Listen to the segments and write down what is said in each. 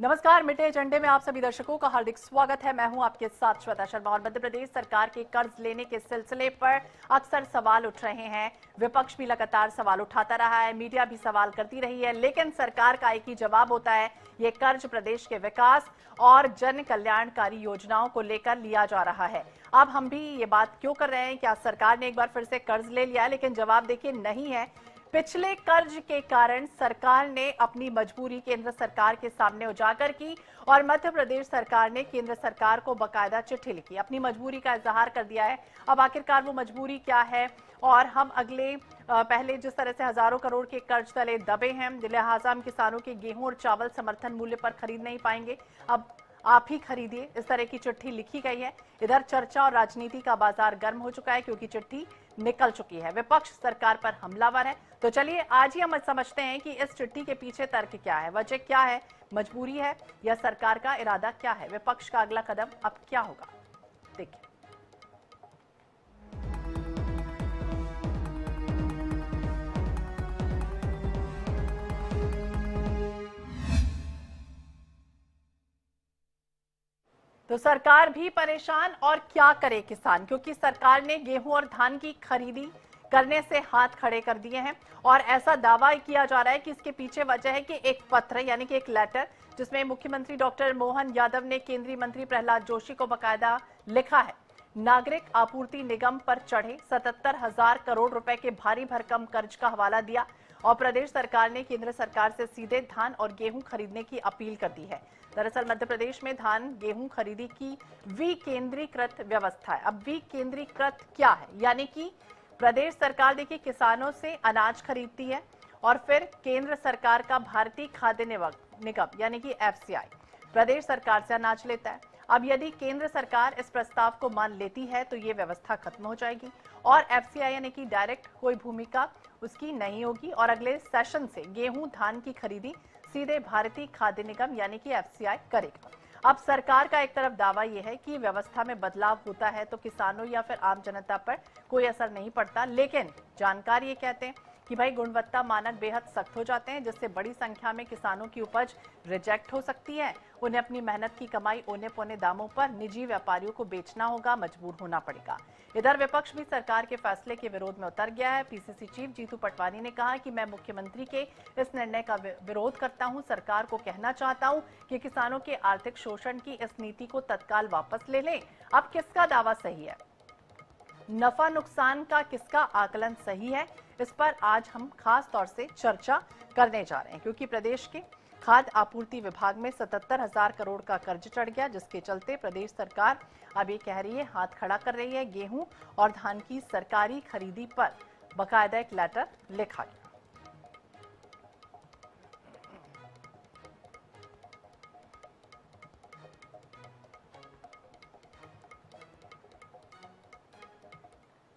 नमस्कार, मिटे एजेंडे में आप सभी दर्शकों का हार्दिक स्वागत है। मैं हूं आपके साथ श्वेता शर्मा। और मध्य प्रदेश सरकार के कर्ज लेने के सिलसिले पर अक्सर सवाल उठ रहे हैं। विपक्ष भी लगातार सवाल उठाता रहा है, मीडिया भी सवाल करती रही है, लेकिन सरकार का एक ही जवाब होता है, ये कर्ज प्रदेश के विकास और जन कल्याणकारी योजनाओं को लेकर लिया जा रहा है। अब हम भी ये बात क्यों कर रहे हैं, क्या सरकार ने एक बार फिर से कर्ज ले लिया है? लेकिन जवाब देखिए नहीं है। पिछले कर्ज के कारण सरकार ने अपनी मजबूरी केंद्र सरकार के सामने उजागर की और मध्य प्रदेश सरकार ने केंद्र सरकार को बकायदा चिट्ठी लिखी, अपनी मजबूरी का इजहार कर दिया है। अब आखिरकार वो मजबूरी क्या है और हम पहले जिस तरह से हजारों करोड़ के कर्ज तले दबे हैं, लिहाजा हम किसानों के गेहूं और चावल समर्थन मूल्य पर खरीद नहीं पाएंगे, अब आप ही खरीदिए, इस तरह की चिट्ठी लिखी गई है। इधर चर्चा और राजनीति का बाजार गर्म हो चुका है क्योंकि चिट्ठी निकल चुकी है। विपक्ष सरकार पर हमलावर है। तो चलिए आज ही हम समझते हैं कि इस चिट्ठी के पीछे तर्क क्या है, वजह क्या है, मजबूरी है या सरकार का इरादा क्या है, विपक्ष का अगला कदम अब क्या होगा, देखिए। तो सरकार भी परेशान और क्या करे किसान, क्योंकि सरकार ने गेहूं और धान की खरीदी करने से हाथ खड़े कर दिए हैं और ऐसा दावा किया जा रहा है कि इसके पीछे वजह है कि एक पत्र यानी कि एक लेटर जिसमें मुख्यमंत्री डॉक्टर मोहन यादव ने केंद्रीय मंत्री प्रहलाद जोशी को बकायदा लिखा है। नागरिक आपूर्ति निगम पर चढ़े 77,000 करोड़ रुपए के भारी भरकम कर्ज का हवाला दिया और प्रदेश सरकार ने केंद्र सरकार से सीधे धान और गेहूं खरीदने की अपील कर दी है। दरअसल मध्य प्रदेश में धान गेहूं खरीदी की विकेंद्रीकृत व्यवस्था है। अब विकेंद्रीकृत क्या है, यानी कि प्रदेश सरकार देखिए किसानों से अनाज खरीदती है और फिर केंद्र सरकार का भारतीय खाद्य निगम यानी कि एफसीआई प्रदेश सरकार से अनाज लेता है। अब यदि केंद्र सरकार इस प्रस्ताव को मान लेती है तो ये व्यवस्था खत्म हो जाएगी और एफसीआई यानी कि डायरेक्ट कोई भूमिका उसकी नहीं होगी और अगले सेशन से गेहूं धान की खरीदी सीधे भारतीय खाद्य निगम यानी कि एफसीआई करेगा। अब सरकार का एक तरफ दावा यह है कि व्यवस्था में बदलाव होता है तो किसानों या फिर आम जनता पर कोई असर नहीं पड़ता, लेकिन जानकार ये कहते हैं कि भाई गुणवत्ता मानक बेहद सख्त हो जाते हैं जिससे बड़ी संख्या में किसानों की उपज रिजेक्ट हो सकती है। उन्हें अपनी मेहनत की कमाई औने पौने दामों पर निजी व्यापारियों को बेचना होगा, मजबूर होना पड़ेगा। इधर विपक्ष भी सरकार के फैसले के विरोध में उतर गया है। पीसीसी चीफ जीतू पटवारी ने कहा कि मैं मुख्यमंत्री के इस निर्णय का विरोध करता हूं। सरकार को कहना चाहता हूं कि किसानों के आर्थिक शोषण की इस नीति को तत्काल वापस ले लें। अब किसका दावा सही है, नफा नुकसान का किसका आकलन सही है, इस पर आज हम खास तौर से चर्चा करने जा रहे हैं क्योंकि प्रदेश के खाद्य आपूर्ति विभाग में 77,000 करोड़ का कर्ज चढ़ गया, जिसके चलते प्रदेश सरकार अब ये कह रही है, हाथ खड़ा कर रही है। गेहूं और धान की सरकारी खरीदी पर बकायदा एक लेटर लिखा गया।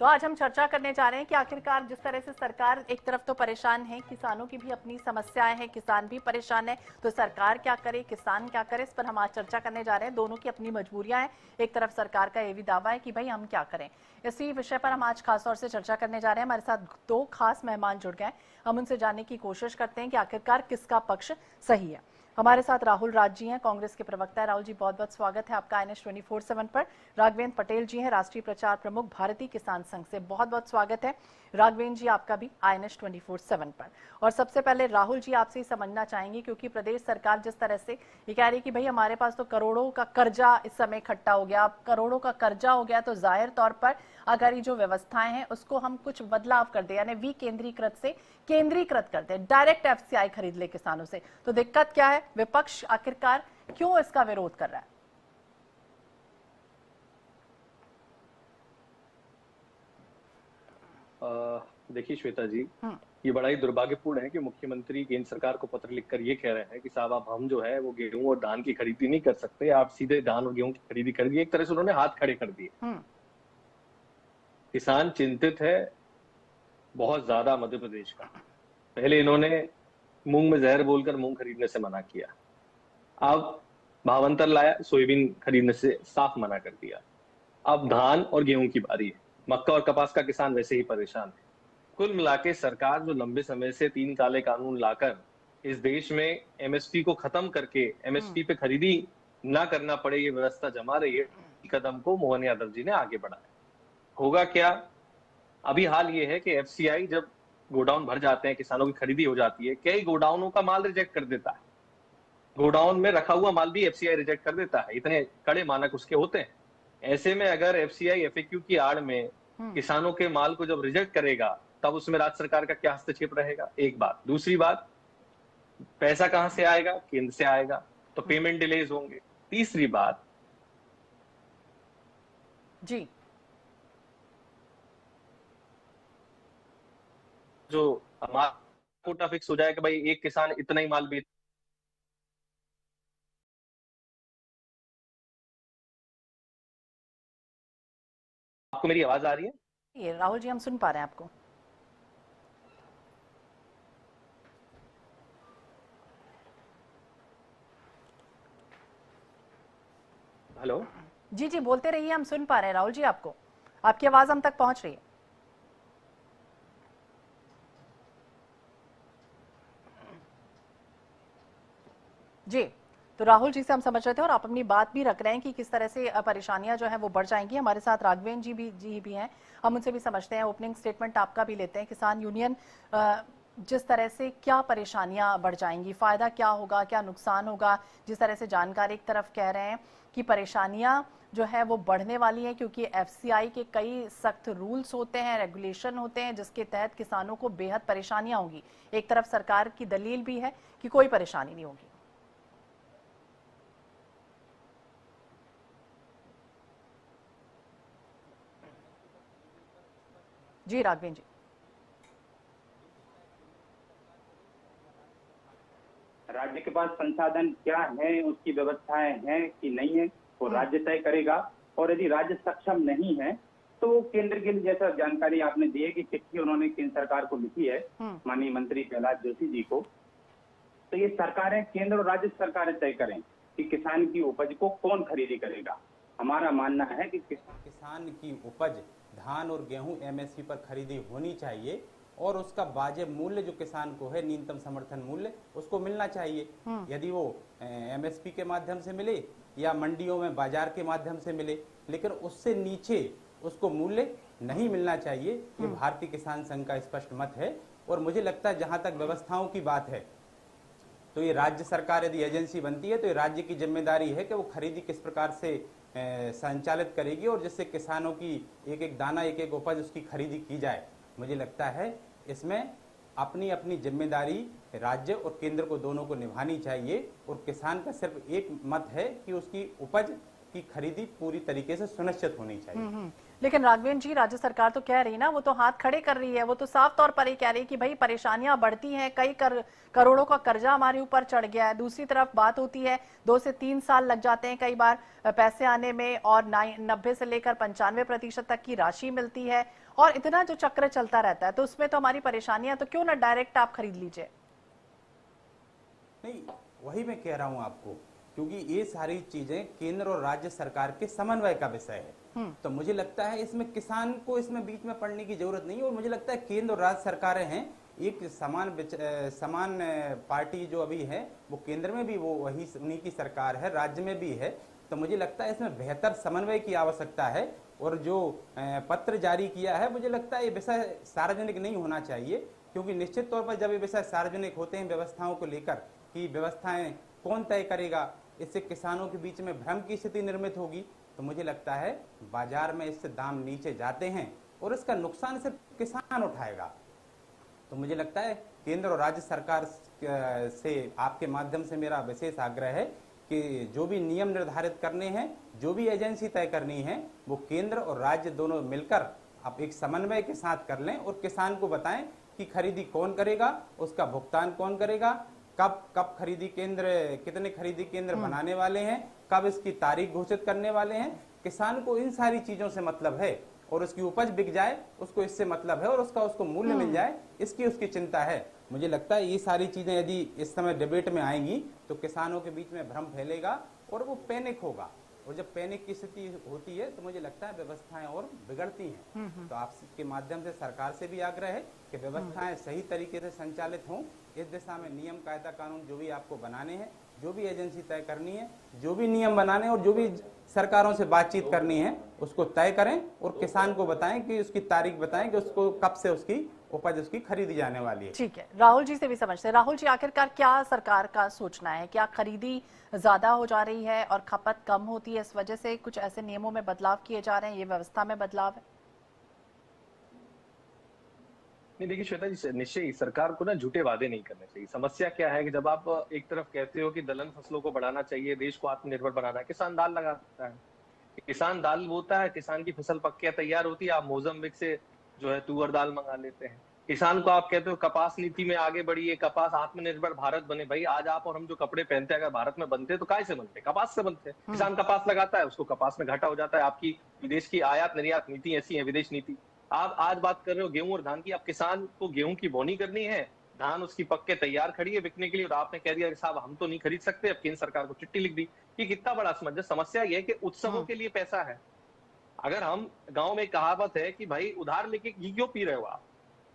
तो आज हम चर्चा करने जा रहे हैं कि आखिरकार जिस तरह से सरकार एक तरफ तो परेशान है, किसानों की भी अपनी समस्याएं हैं, किसान भी परेशान है, तो सरकार क्या करे, किसान क्या करे, इस पर हम आज चर्चा करने जा रहे हैं। दोनों की अपनी मजबूरियां हैं। एक तरफ सरकार का ये भी दावा है कि भाई हम क्या करें। इसी विषय पर हम आज खास तौर से चर्चा करने जा रहे हैं। हमारे साथ दो खास मेहमान जुड़ गए, हम उनसे जानने की कोशिश करते हैं कि आखिरकार किसका पक्ष सही है। हमारे साथ राहुल राज जी हैं, कांग्रेस के प्रवक्ता है। राहुल जी, बहुत बहुत स्वागत है आपका INS 24/7 पर। राघवेंद्र पटेल जी हैं, राष्ट्रीय प्रचार प्रमुख, भारतीय किसान संघ से, बहुत बहुत स्वागत है राघवेंद्र जी आपका भी INS 24/7 पर। और सबसे पहले राहुल जी आपसे ही समझना चाहेंगे क्योंकि प्रदेश सरकार जिस तरह से ये कह रही है कि भाई हमारे पास तो करोड़ों का कर्जा इस समय इकट्ठा हो गया, अब करोड़ों का कर्जा हो गया तो जाहिर तौर पर अगर ये जो व्यवस्थाएं हैं उसको हम कुछ बदलाव कर दें, यानी विकेंद्रीकृत से केंद्रीकृत कर दें, डायरेक्ट एफसीआई खरीद ले किसानों से, तो दिक्कत क्या है, विपक्ष आखिरकार क्यों इसका विरोध कर रहा है? देखिए श्वेता जी, ये बड़ा ही दुर्भाग्यपूर्ण है कि मुख्यमंत्री केंद्र सरकार को पत्र लिखकर ये कह रहे हैं कि साहब अब हम जो है वो गेहूं और धान की खरीदी नहीं कर सकते, आप सीधे धान और गेहूं की खरीदी कर दिए। एक तरह से उन्होंने हाथ खड़े कर दिए। किसान चिंतित है बहुत ज्यादा मध्य प्रदेश का। पहले इन्होंने मूंग में जहर बोलकर मूंग खरीदने से मना किया, अब भावांतर लाया, सोयाबीन खरीदने से साफ मना कर दिया। अब धान और गेहूं की बारी है। मक्का और कपास का किसान वैसे ही परेशान है। कुल मिलाके सरकार जो लंबे समय से 3 काले कानून लाकर इस देश में एमएसपी को खत्म करके एमएसपी पे खरीदी ना करना पड़े, ये व्यवस्था जमा रही है, कदम को मोहन यादव जी ने आगे बढ़ाया। होगा क्या, अभी हाल ये है कि एफसीआई जब गोडाउन भर जाते हैं, किसानों की खरीदी हो जाती है, कई गोडाउनों का माल रिजेक्ट कर देता है। गोडाउन में रखा हुआ माल भी एफसीआई रिजेक्ट कर देता है, इतने कड़े मानक उसके होते हैं। ऐसे में अगर एफसीआई एफएक्यू की आड़ में किसानों के माल को जब रिजेक्ट करेगा, तब उसमें राज्य सरकार का क्या हस्तक्षेप रहेगा? एक बात। दूसरी बात, पैसा कहां से आएगा? केंद्र से आएगा, तो पेमेंट डिलेज होंगे। तीसरी बात जी, जो हमारा कोटा फिक्स हो जाए कि भाई एक किसान इतना ही माल बेच। आपको मेरी आवाज आ रही है? ये राहुल जी हम सुन पा रहे हैं आपको। हेलो। जी जी बोलते रहिए, हम सुन पा रहे हैं राहुल जी आपको, आपकी आवाज हम तक पहुंच रही है। जी, तो राहुल जी से हम समझ रहे थे और आप अपनी बात भी रख रहे हैं कि किस तरह से परेशानियां जो है वो बढ़ जाएंगी। हमारे साथ राघवेंद्र जी भी हैं, हम उनसे भी समझते हैं। ओपनिंग स्टेटमेंट आपका भी लेते हैं। किसान यूनियन जिस तरह से क्या परेशानियां बढ़ जाएंगी, फायदा क्या होगा, क्या नुकसान होगा? जिस तरह से जानकारी एक तरफ कह रहे हैं कि परेशानियां जो है वो बढ़ने वाली हैं क्योंकि एफसीआई के कई सख्त रूल्स होते हैं, रेगुलेशन होते हैं, जिसके तहत किसानों को बेहद परेशानियां होंगी। एक तरफ सरकार की दलील भी है कि कोई परेशानी नहीं होगी। जी राघवेंद्र जी। राज्य के पास संसाधन क्या है, उसकी व्यवस्थाएं हैं कि नहीं है, वो राज्य तय करेगा। और यदि राज्य सक्षम नहीं है तो केंद्र के लिए, जैसा जानकारी आपने दी है कि चिट्ठी उन्होंने केंद्र सरकार को लिखी है माननीय मंत्री प्रहलाद जोशी जी को, तो ये सरकारें, केंद्र और राज्य सरकारें तय करें कि किसान की उपज को कौन खरीदी करेगा। हमारा मानना है कि किसान की उपज धान और गेहूं एमएसपी पर खरीदी होनी चाहिए और उसका वाजिब मूल्य जो किसान को है, न्यूनतम समर्थन मूल्य, उसको मिलना चाहिए। यदि वो एमएसपी के माध्यम से मिले या मंडियों में बाजार के माध्यम से मिले, लेकिन उससे नीचे उसको मूल्य नहीं मिलना चाहिए। ये भारतीय किसान संघ का स्पष्ट मत है। और मुझे लगता है जहां तक व्यवस्थाओं की बात है, तो ये राज्य सरकार यदि एजेंसी बनती है तो ये राज्य की जिम्मेदारी है कि वो खरीदी किस प्रकार से संचालित करेगी और जिससे किसानों की एक एक दाना, एक एक उपज, उसकी खरीदी की जाए। मुझे लगता है इसमें अपनी अपनी जिम्मेदारी राज्य और केंद्र को दोनों को निभानी चाहिए। और किसान का सिर्फ एक मत है कि उसकी उपज की खरीदी पूरी तरीके से सुनिश्चित होनी चाहिए। लेकिन राघवेंद्र जी, राज्य सरकार तो कह रही ना, वो तो हाथ खड़े कर रही है। वो तो साफ तौर पर ये कह रही है कि भाई परेशानियां बढ़ती हैं, कई करोड़ों का कर्जा हमारे ऊपर चढ़ गया है। दूसरी तरफ बात होती है 2 से 3 साल लग जाते हैं कई बार पैसे आने में, और 90 से लेकर 95% तक की राशि मिलती है, और इतना जो चक्र चलता रहता है, तो उसमें तो हमारी परेशानियां, तो क्यों ना डायरेक्ट आप खरीद लीजिए। नहीं, वही मैं कह रहा हूं आपको, क्योंकि ये सारी चीजें केंद्र और राज्य सरकार के समन्वय का विषय है। तो मुझे लगता है इसमें किसान को इसमें बीच में पड़ने की जरूरत नहीं है। और मुझे लगता है केंद्र और राज्य सरकारें हैं, एक समान पार्टी जो अभी है वो केंद्र में भी वो वही उन्हीं की सरकार है, राज्य में भी है। तो मुझे लगता है इसमें बेहतर समन्वय की आवश्यकता है। और जो पत्र जारी किया है, मुझे लगता है ये विषय सार्वजनिक नहीं होना चाहिए, क्योंकि निश्चित तौर पर जब ये विषय सार्वजनिक होते हैं व्यवस्थाओं को लेकर कि व्यवस्थाएं कौन तय करेगा, इससे किसानों के बीच में भ्रम की स्थिति निर्मित होगी। तो मुझे लगता है बाजार में इससे दाम नीचे जाते हैं और इसका नुकसान सिर्फ किसान उठाएगा। तो मुझे लगता है केंद्र और राज्य सरकार से आपके माध्यम से मेरा विशेष आग्रह है कि जो भी नियम निर्धारित करने हैं, जो भी एजेंसी तय करनी है, वो केंद्र और राज्य दोनों मिलकर आप एक समन्वय के साथ कर लें और किसान को बताएं कि खरीदी कौन करेगा, उसका भुगतान कौन करेगा, कब खरीदी केंद्र, कितने खरीदी केंद्र बनाने वाले हैं, कब इसकी तारीख घोषित करने वाले हैं। किसान को इन सारी चीजों से मतलब है और उसकी उपज बिक जाए, उसको इससे मतलब है, और उसको मूल्य मिल जाए, इसकी उसकी चिंता है। मुझे लगता है ये सारी चीजें यदि इस समय डिबेट में आएंगी तो किसानों के बीच में भ्रम फैलेगा और वो पैनिक होगा। और जब पैनिक की स्थिति होती है तो मुझे लगता है व्यवस्थाएं और बिगड़ती हैं। तो आपके माध्यम से सरकार से भी आग्रह है कि व्यवस्थाएं सही तरीके से संचालित हों। इस दिशा में नियम, कायदा, कानून जो भी आपको बनाने हैं, जो भी एजेंसी तय करनी है, जो भी नियम बनाने और जो भी सरकारों से बातचीत करनी है, उसको तय करें और किसान को बताएं कि उसकी तारीख बताएं कि उसको कब से उसकी उपज उसकी खरीदी जाने वाली है। ठीक है, राहुल जी से भी समझते हैं। राहुल जी, आखिरकार क्या सरकार का सोचना है? क्या खरीदी ज्यादा हो जा रही है और खपत कम होती है, इस वजह से कुछ ऐसे नियमों में बदलाव किए जा रहे हैं, ये व्यवस्था में बदलाव है? नहीं, देखिए श्वेता जी, निश्चय ही सरकार को ना झूठे वादे नहीं करने चाहिए। समस्या क्या है कि जब आप एक तरफ कहते हो कि दलहन फसलों को बढ़ाना चाहिए, देश को आत्मनिर्भर बनाना है, किसान दाल लगाता है, किसान दाल बोता है, किसान की फसल पक के तैयार होती है, आप मोजम्बिक से जो है तुअर दाल मंगा लेते हैं। किसान को आप कहते हो कपास नीति में आगे बढ़िए, कपास आत्मनिर्भर भारत बने। भाई आज आप और हम जो कपड़े पहनते हैं अगर भारत में बनते हैं तो काय से बनते हैं? कपास से बनते हैं। किसान कपास लगाता है, उसको कपास में घाटा हो जाता है। आपकी विदेश की आयात निर्यात नीति ऐसी है, विदेश नीति। आप आज बात कर रहे हो गेहूं और धान की, आप किसान को गेहूं की बोनी करनी है, धान उसकी पक के तैयार खड़ी है बिकने के लिए, और आपने कह दिया कि साहब हम तो नहीं खरीद सकते। अब केंद्र सरकार को चिट्ठी लिख दी। ये कितना बड़ा असमंजस। समस्या ये है कि उत्सवों के लिए पैसा है। अगर हम गांव में कहावत है कि भाई उधार लेके घी क्यों पी रहे हो आप?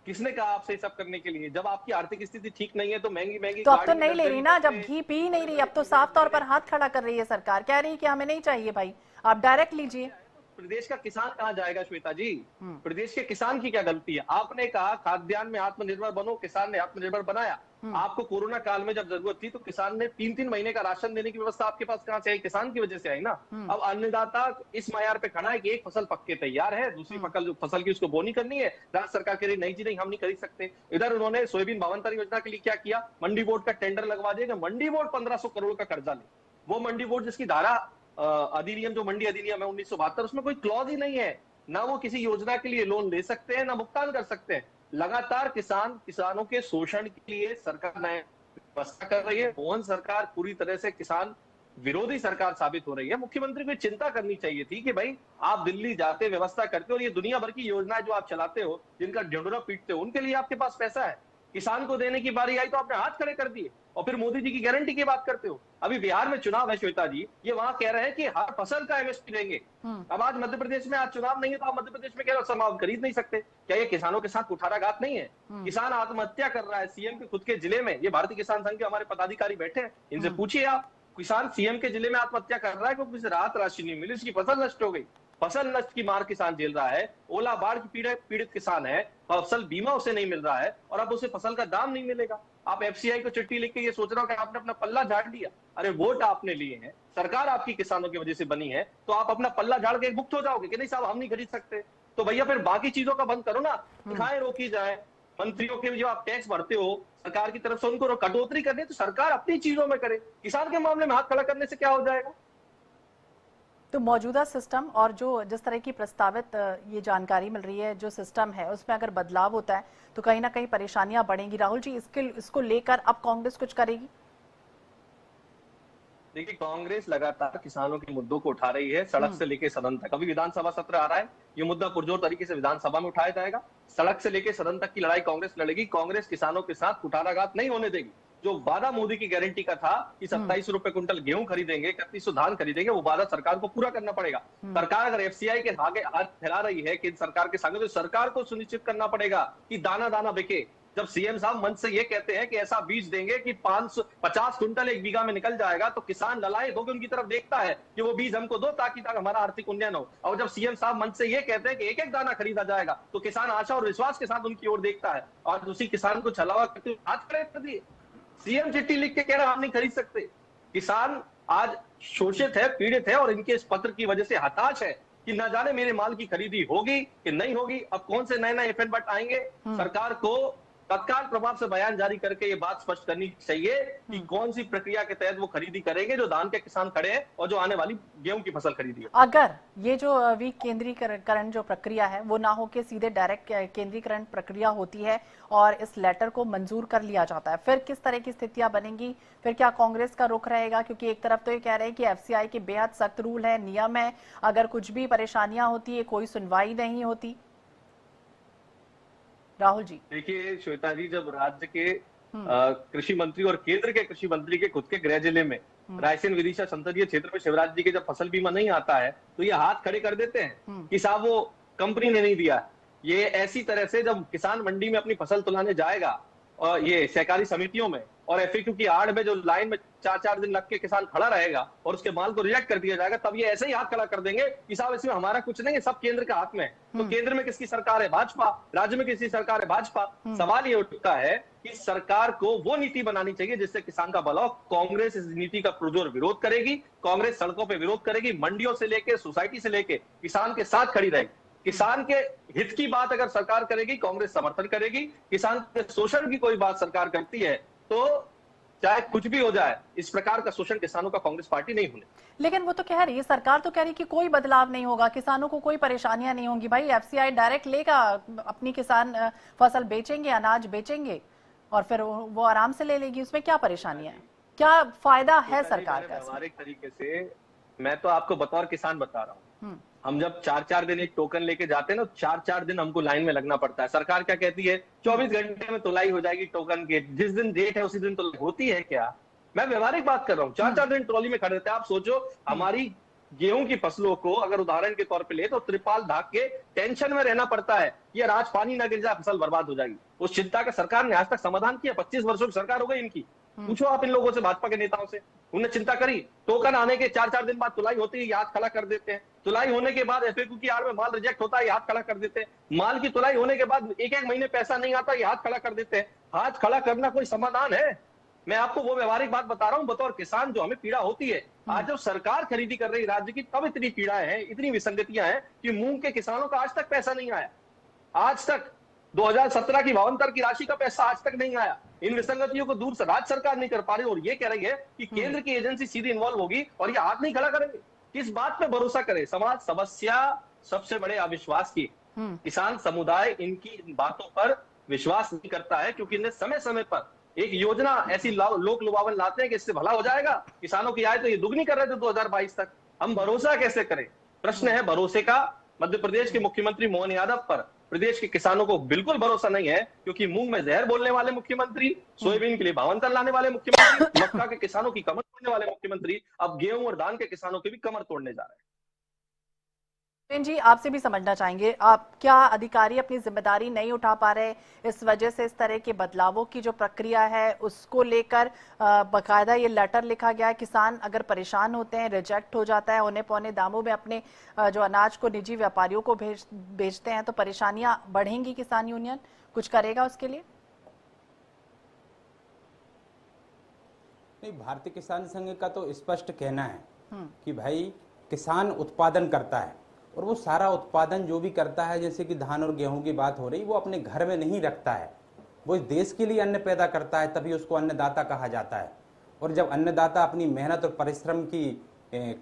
किसने कहा आपसे सब करने के लिए? जब आपकी आर्थिक स्थिति ठीक नहीं है तो महंगी महंगी तो अब तो नहीं ले रही ना, जब घी पी नहीं रही, अब तो साफ तौर पर हाथ खड़ा कर रही है सरकार, कह रही है कि हमें नहीं चाहिए भाई, आप डायरेक्ट लीजिए। प्रदेश का किसान कहाँ जाएगा श्वेता जी? प्रदेश के किसान की क्या गलती है? आपने कहा खाद्यान्न में आत्मनिर्भर बनो, किसान ने आत्मनिर्भर बनाया। आपको कोरोना काल में जब जरूरत थी तो किसान ने 3-3 महीने का राशन देने की व्यवस्था आपके पास कहां से आई? किसान की वजह से आई ना। अब अन्नदाता इस मयार पे खड़ा है कि एक फसल पक के तैयार है, दूसरी फसल की उसको बोनी करनी है, राज्य सरकार कह रही नहीं जी नहीं, हम नहीं खरीद सकते। इधर उन्होंने सोयाबीन भावांतर योजना के लिए क्या किया? मंडी बोर्ड का टेंडर लगवा दिया कि मंडी बोर्ड 1500 करोड़ का कर्जा ले। वो मंडी बोर्ड जिसकी धारा अधिनियम, जो मंडी अधिनियम है 1972, उसमें कोई क्लॉज ही नहीं है। ना वो किसी योजना के लिए लोन ले सकते हैं, ना भुगतान कर सकते हैं। लगातार किसानों के शोषण के लिए सरकार नए व्यवस्था कर रही है। मोहन सरकार पूरी तरह से किसान विरोधी सरकार साबित हो रही है। मुख्यमंत्री को चिंता करनी चाहिए थी कि भाई आप दिल्ली जाते, व्यवस्था करते हो, और ये दुनिया भर की योजनाएं जो आप चलाते हो, जिनका ढिंढोरा पीटते हो, उनके लिए आपके पास पैसा है। किसान को देने की बारी आई तो आपने हाथ खड़े कर दिए और फिर मोदी जी की गारंटी की बात करते हो। अभी बिहार में चुनाव है श्वेता जी, ये वहां कह रहे हैं कि हर फसल का एमएसपी देंगे। अब आज मध्य प्रदेश में आज चुनाव नहीं है तो आप मध्य प्रदेश में कह रहे हो सामान खरीद नहीं सकते। क्या ये किसानों के साथ कुठाराघात नहीं है? किसान आत्महत्या कर रहा है सीएम के खुद के जिले में। ये भारतीय किसान संघ के हमारे पदाधिकारी बैठे हैं, इनसे पूछिए आप। किसान सीएम के जिले में आत्महत्या कर रहा है क्योंकि उसे राहत राशि नहीं मिली, उसकी फसल नष्ट हो गई। फसल नष्ट की मार किसान झेल रहा है। ओला बाढ़ की पीड़ित किसान है, फसल बीमा उसे नहीं मिल रहा है और अब उसे फसल का दाम नहीं मिलेगा। आप एफसीआई को चिट्ठी लिख के ये सोच रहे हो कि आपने अपना पल्ला झाड़ लिया। अरे वोट आपने लिए हैं, सरकार आपकी किसानों की वजह से बनी है, तो आप अपना पल्ला झाड़ के मुक्त हो जाओगे कि नहीं साहब हम नहीं खरीद सकते। तो भैया फिर बाकी चीजों का बंद करो ना, दिखाएं रोकी जाए। मंत्रियों के जो आप टैक्स भरते हो सरकार की तरफ से, उनको कटौती करनी है तो सरकार अपनी चीजों में करे। किसान के मामले में हाथ खड़ा करने से क्या हो जाएगा? तो मौजूदा सिस्टम और जो जिस तरह की प्रस्तावित ये जानकारी मिल रही है, जो सिस्टम है उसमें अगर बदलाव होता है तो कहीं ना कहीं परेशानियां बढ़ेंगी। राहुल जी, इसको लेकर अब कांग्रेस कुछ करेगी? देखिए, कांग्रेस लगातार किसानों के मुद्दों को उठा रही है, सड़क से लेकर सदन तक। अभी विधानसभा सत्र आ रहा है, ये मुद्दा पुरजोर तरीके से विधानसभा में उठाया जाएगा। सड़क से लेकर सदन तक की लड़ाई कांग्रेस लड़ेगी। कांग्रेस किसानों के साथ कुठाराघात नहीं होने देगी। जो वादा मोदी की गारंटी का था कि 27 रुपए कुंटल गेहूं खरीदेंगे, 3100 धान खरीदेंगे, वो वादा सरकार को पूरा करना पड़ेगा। सरकार अगर एफसीआई के आगे हाथ फैला रही है कि सरकार के सामने, तो सरकार को सुनिश्चित करना पड़ेगा कि दाना दाना बिके। जब सीएम साहब मंच से ये कहते हैं कि ऐसा बीज देंगे कि 550 कुंटल एक बीघा में निकल जाएगा, तो किसान ललायत होकर उनकी तरफ देखता है कि वो बीज हमको दो ताकि हमारा आर्थिक उन्नयन हो। और जब सीएम साहब मंच से ये कहते हैं कि एक एक दाना खरीदा जाएगा, तो किसान आशा और विश्वास के साथ उनकी ओर देखता है। और उसी किसान को छलावा करते हाथ खड़े कर दिए। सीएम चिट्ठी लिख के कह रहा हम नहीं खरीद सकते। किसान आज शोषित है, पीड़ित है और इनके इस पत्र की वजह से हताश है कि न जाने मेरे माल की खरीदी होगी कि नहीं होगी। अब कौन से नए नए एफएन बट आएंगे? सरकार को तत्काल प्रभाव से बयान जारी करके ये बात स्पष्ट करनी चाहिए कि कौन सी प्रक्रिया के तहत वो खरीदी करेंगे जो धान के किसान खड़े हैं और जो आने वाली गेहूं की फसल खरीदी है। अगर ये जो विकेंद्रीकरण जो प्रक्रिया है वो ना हो के सीधे डायरेक्ट केंद्रीकरण प्रक्रिया होती है और इस लेटर को मंजूर कर लिया जाता है, फिर किस तरह की स्थितियां बनेंगी? फिर क्या कांग्रेस का रुख रहेगा? क्योंकि एक तरफ तो ये कह रहे हैं कि एफसीआई के बेहद सख्त रूल है, नियम है, अगर कुछ भी परेशानियां होती है कोई सुनवाई नहीं होती। राहुल जी, देखिए श्वेता जी, जब राज्य के कृषि मंत्री और केंद्र के कृषि मंत्री के खुद के गृह जिले में रायसेन विदिशा संसदीय क्षेत्र में शिवराज जी के जब फसल बीमा नहीं आता है तो ये हाथ खड़े कर देते हैं कि साहब वो कंपनी ने नहीं दिया। ये ऐसी तरह से जब किसान मंडी में अपनी फसल तुलाने जाएगा और ये सहकारी समितियों में और एफएक्यू की आड़ में जो लाइन में 4-4 दिन लग के किसान खड़ा रहेगा और उसके माल को रिजेक्ट कर दिया जाएगा, तब ये ऐसे ही हाथ खड़ा कर देंगे कि साहब इसमें हमारा कुछ नहीं है, सब केंद्र के हाथ में है। तो केंद्र में किसकी सरकार है? भाजपा। राज्य में किसकी सरकार है? भाजपा। सवाल ये उठता है कि सरकार को वो नीति बनानी चाहिए जिससे किसान का भला हो। कांग्रेस इस नीति का पुरजोर विरोध करेगी, कांग्रेस सड़कों पर विरोध करेगी, मंडियों से लेके सोसाइटी से लेके किसान के साथ खड़ी रहेगी। किसान के हित की बात अगर सरकार करेगी, कांग्रेस समर्थन करेगी। किसान के शोषण की कोई बात सरकार करती है तो चाहे कुछ भी हो जाए, इस प्रकार का शोषण किसानों का कांग्रेस पार्टी नहीं होने। लेकिन वो तो कह रही है, सरकार तो कह रही है कि कोई बदलाव नहीं होगा, किसानों को कोई परेशानियां नहीं होंगी। भाई एफसीआई डायरेक्ट लेगा, अपनी किसान फसल बेचेंगे, अनाज बेचेंगे और फिर वो आराम से ले लेगी। उसमें क्या परेशानियां है, क्या फायदा है सरकार का? व्यावहारिक तरीके से मैं तो आपको बतौर किसान बता रहा हूँ, हम जब 4-4 दिन एक टोकन लेके जाते हैं ना, 4-4 दिन हमको लाइन में लगना पड़ता है। सरकार क्या कहती है? 24 घंटे में तुलाई हो जाएगी टोकन के, जिस दिन डेट है उसी दिन तुलाई होती है क्या? मैं व्यवहारिक बात कर रहा हूँ। 4-4 दिन ट्रॉली में खड़े रहते हैं। आप सोचो, हमारी गेहूं की फसलों को अगर उदाहरण के तौर पे ले तो त्रिपाल ढाक के टेंशन में रहना पड़ता है, ये आज पानी ना गिर जाए फसल बर्बाद हो जाएगी। उस चिंता का सरकार ने आज तक समाधान किया? 25 वर्षों की सरकार हो गई इनकी। पूछो आप इन लोगों से, भाजपा के नेताओं से, उन्होंने चिंता करी? टोकन आने के 4-4 दिन बाद तुलाई होती है, हाथ खड़ा कर देते हैं। तुलाई होने के बाद एफएक्यू की आड़ में माल रिजेक्ट होता है, हाथ खड़ा कर देते हैं। माल की तुलाई होने के बाद 1-1 महीने पैसा नहीं आता, ये हाथ खड़ा कर देते हैं। हाथ खड़ा करना कोई समाधान है? मैं आपको वो व्यवहारिक बात बता रहा हूं बतौर किसान, जो हमें पीड़ा होती है। आज जब सरकार खरीदी कर रही राज्य की, तब इतनी पीड़ाएं हैं, इतनी विसंगतियां हैं कि मूंग के किसानों का आज तक पैसा नहीं आया। आज तक 2017 की भावंतर की राशि का पैसा आज तक नहीं आया। इन विसंगतियों को दूर से राज्य सरकार नहीं कर पा रही और ये कह रही है कि केंद्र की एजेंसी सीधी इन्वॉल्व होगी और ये हाथ नहीं खड़ा करेंगे। किस बात पे भरोसा करे? समाज समस्या सबसे बड़े अविश्वास की। किसान समुदाय इनकी बातों पर विश्वास नहीं करता है क्योंकि इन्हें समय समय पर एक योजना ऐसी लोक लुभावन लाते हैं कि इससे भला हो जाएगा। किसानों की आय तो ये दुगनी कर रहे थे 2022 तक। हम भरोसा कैसे करें? प्रश्न है भरोसे का। मध्य प्रदेश के मुख्यमंत्री मोहन यादव पर प्रदेश के किसानों को बिल्कुल भरोसा नहीं है, क्योंकि मूंग में जहर बोलने वाले मुख्यमंत्री, सोयाबीन के लिए भावंतर लाने वाले मुख्यमंत्री, मक्का के किसानों की कमर तोड़ने वाले मुख्यमंत्री अब गेहूं और धान के किसानों की भी कमर तोड़ने जा रहे हैं। जी, आपसे भी समझना चाहेंगे, आप क्या अधिकारी अपनी जिम्मेदारी नहीं उठा पा रहे, इस वजह से इस तरह के बदलावों की जो प्रक्रिया है उसको लेकर बकायदा ये लेटर लिखा गया है, किसान अगर परेशान होते हैं, रिजेक्ट हो जाता है, औने पौने दामों में अपने जो अनाज को निजी व्यापारियों को बेचते हैं तो परेशानियां बढ़ेंगी। किसान यूनियन कुछ करेगा उसके लिए? नहीं, भारतीय किसान संघ का तो स्पष्ट कहना है कि भाई किसान उत्पादन करता है और वो सारा उत्पादन जो भी करता है, जैसे कि धान और गेहूं की बात हो रही, वो अपने घर में नहीं रखता है, वो इस देश के लिए अन्न पैदा करता है, तभी उसको अन्नदाता कहा जाता है। और जब अन्नदाता अपनी मेहनत और परिश्रम की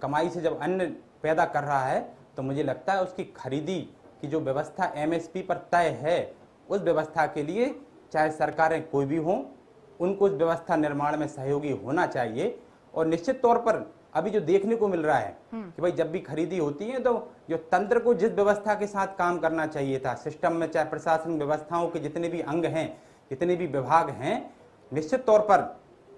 कमाई से जब अन्न पैदा कर रहा है तो मुझे लगता है उसकी खरीदी की जो व्यवस्था एमएसपी पर तय है, उस व्यवस्था के लिए चाहे सरकारें कोई भी हों, उनको उस व्यवस्था निर्माण में सहयोगी होना चाहिए। और निश्चित तौर पर अभी जो देखने को मिल रहा है कि भाई जब भी खरीदी होती है तो जो तंत्र को जिस व्यवस्था के साथ काम करना चाहिए था, सिस्टम में चाहे प्रशासन व्यवस्थाओं के जितने भी अंग हैं, जितने भी विभाग हैं, निश्चित तौर पर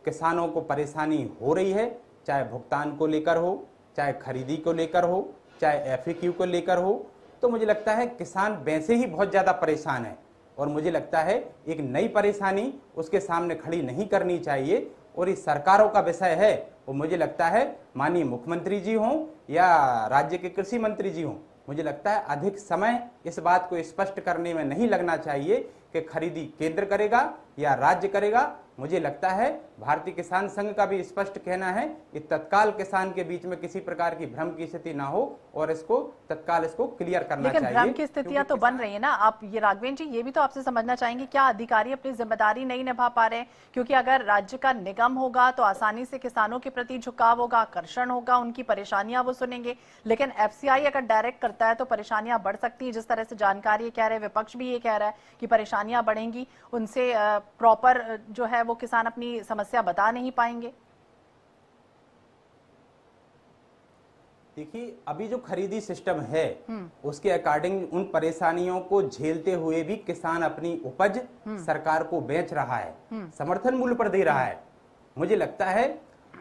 किसानों को परेशानी हो रही है, चाहे भुगतान को लेकर हो, चाहे खरीदी को लेकर हो, चाहे एफएक्यू को लेकर हो। तो मुझे लगता है किसान वैसे ही बहुत ज्यादा परेशान है और मुझे लगता है एक नई परेशानी उसके सामने खड़ी नहीं करनी चाहिए। और इस सरकारों का विषय है, वो मुझे लगता है माननीय मुख्यमंत्री जी हों या राज्य के कृषि मंत्री जी हों, मुझे लगता है अधिक समय इस बात को स्पष्ट करने में नहीं लगना चाहिए कि खरीदी केंद्र करेगा या राज्य करेगा। मुझे लगता है भारतीय किसान संघ का भी स्पष्ट कहना है कि तत्काल किसान के बीच में किसी प्रकार की भ्रम की स्थिति ना हो और इसको तत्काल इसको क्लियर करना चाहिए। लेकिन भ्रम की स्थितियां तो बन रही है ना। आप ये राघवेंद्र जी ये भी तो आपसे समझना चाहेंगे, क्या अधिकारी अपनी जिम्मेदारी नहीं निभा पा रहे हैं? क्योंकि अगर राज्य का निगम होगा तो आसानी से किसानों के प्रति झुकाव होगा, आकर्षण होगा, उनकी परेशानियां वो सुनेंगे। लेकिन एफसीआई अगर डायरेक्ट करता है तो परेशानियां बढ़ सकती है। जिस तरह से जानकारी कह रहे हैं, विपक्ष भी ये कह रहा है कि परेशानियां बढ़ेंगी, उनसे प्रॉपर जो है वो किसान अपनी समस्या बता नहीं पाएंगे। देखिए, अभी जो खरीदी सिस्टम है उसके अकॉर्डिंग उन परेशानियों को झेलते हुए भी किसान अपनी उपज सरकार को बेच रहा है, समर्थन मूल्य पर दे रहा है। मुझे लगता है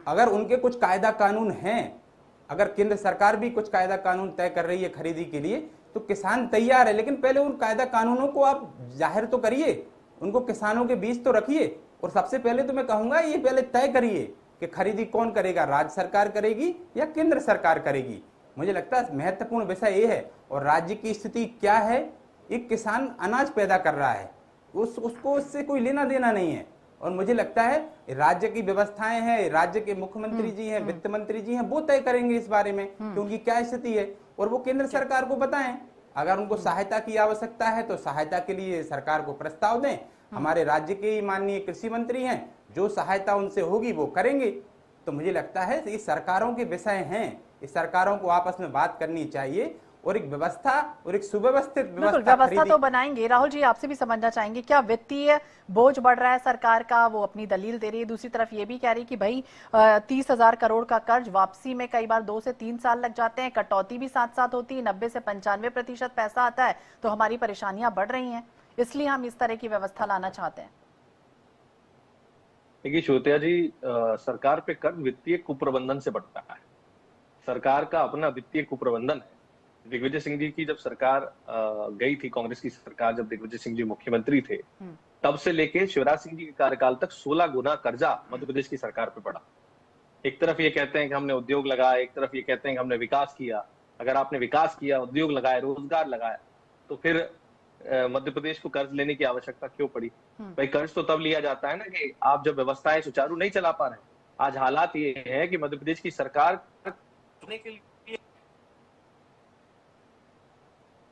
अगर उनके कुछ कायदा कानून हैं, अगर केंद्र सरकार भी कुछ कायदा कानून तय कर रही है खरीदी के लिए, तो किसान तैयार है, लेकिन पहले उन कायदा कानूनों को आप जाहिर तो करिए, उनको किसानों के बीच तो रखिए। और सबसे पहले तो मैं कहूंगा ये पहले तय करिए कि खरीदी कौन करेगा, राज्य सरकार करेगी या केंद्र सरकार करेगी। मुझे लगता है महत्वपूर्ण विषय ये है। और राज्य की स्थिति क्या है, एक किसान अनाज पैदा कर रहा है, उसको उससे कोई लेना देना नहीं है। और मुझे लगता है राज्य की व्यवस्थाएं हैं, राज्य के मुख्यमंत्री जी हैं, वित्त मंत्री जी हैं, वो तय करेंगे इस बारे में कि उनकी क्या स्थिति है, और वो केंद्र सरकार को बताएं। अगर उनको सहायता की आवश्यकता है तो सहायता के लिए सरकार को प्रस्ताव दें। हमारे राज्य के माननीय कृषि मंत्री हैं, जो सहायता उनसे होगी वो करेंगे। तो मुझे लगता है ये सरकारों के विषय हैं, इस सरकारों को आपस में बात करनी चाहिए और एक व्यवस्था और एक सुव्यवस्थित व्यवस्था तो बनाएंगे। राहुल जी, आपसे भी समझना चाहेंगे, क्या वित्तीय बोझ बढ़ रहा है सरकार का, वो अपनी दलील दे रही है, दूसरी तरफ ये भी कह रही है कि भाई 30,000 करोड़ का कर्ज वापसी में कई बार 2 से 3 साल लग जाते हैं, कटौती भी साथ साथ होती है, 90 से 95% पैसा आता है, तो हमारी परेशानियां बढ़ रही हैं, इसलिए हम इस तरह की व्यवस्था लाना चाहते हैं। देखिए श्वेता जी, सरकार पे कर्ज वित्तीय कुप्रबंधन से बढ़ता है। सरकार का अपना वित्तीय कुप्रबंधन है। दिग्विजय सिंह जी की जब सरकार गई थी, कांग्रेस की सरकार, जब दिग्विजय सिंह जी मुख्यमंत्री थे, तब से लेके शिवराज सिंह जी के कार्यकाल तक 16 गुना कर्जा मध्य प्रदेश की सरकार पे पड़ा। एक तरफ ये कहते हैं कि हमने उद्योग लगाया, एक तरफ ये कहते हैं कि हमने विकास किया। अगर आपने विकास किया, उद्योग लगाया, रोजगार लगाया, तो फिर मध्य प्रदेश को कर्ज लेने की आवश्यकता क्यों पड़ी? भाई कर्ज तो तब लिया जाता है ना कि आप जब व्यवस्थाएं सुचारू नहीं चला पा रहे। आज हालात ये है कि मध्य प्रदेश की सरकार के लिए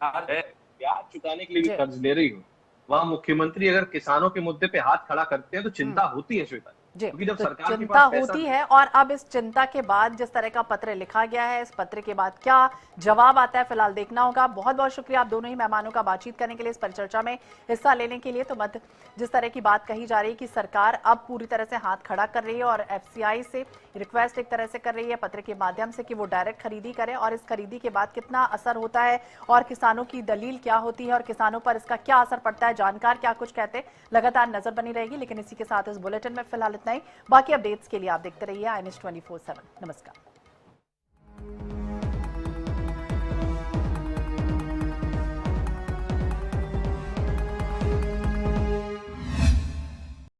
ब्याज चुकाने के लिए भी कर्ज ले रही हो। वहां मुख्यमंत्री अगर किसानों के मुद्दे पे हाथ खड़ा करते हैं तो चिंता होती है श्वेता, क्योंकि जब सरकार के चिंता पास होती है। और अब इस चिंता के बाद जिस तरह का पत्र लिखा गया है, इस पत्र के बाद क्या जवाब आता है, फिलहाल देखना होगा। बहुत बहुत शुक्रिया आप दोनों ही मेहमानों का बातचीत करने के लिए, इस परिचर्चा में हिस्सा लेने के लिए। तो मत जिस तरह की बात कही जा रही है कि सरकार अब पूरी तरह से हाथ खड़ा कर रही है और FCI से रिक्वेस्ट एक तरह से कर रही है पत्र के माध्यम से कि वो डायरेक्ट खरीदी करे, और इस खरीदी के बाद कितना असर होता है और किसानों की दलील क्या होती है और किसानों पर इसका क्या असर पड़ता है, जानकार क्या कुछ कहते हैं, लगातार नजर बनी रहेगी। लेकिन इसी के साथ इस बुलेटिन में फिलहाल इतना ही। बाकी अपडेट्स के लिए आप देखते रहिए INS 24/7। नमस्कार।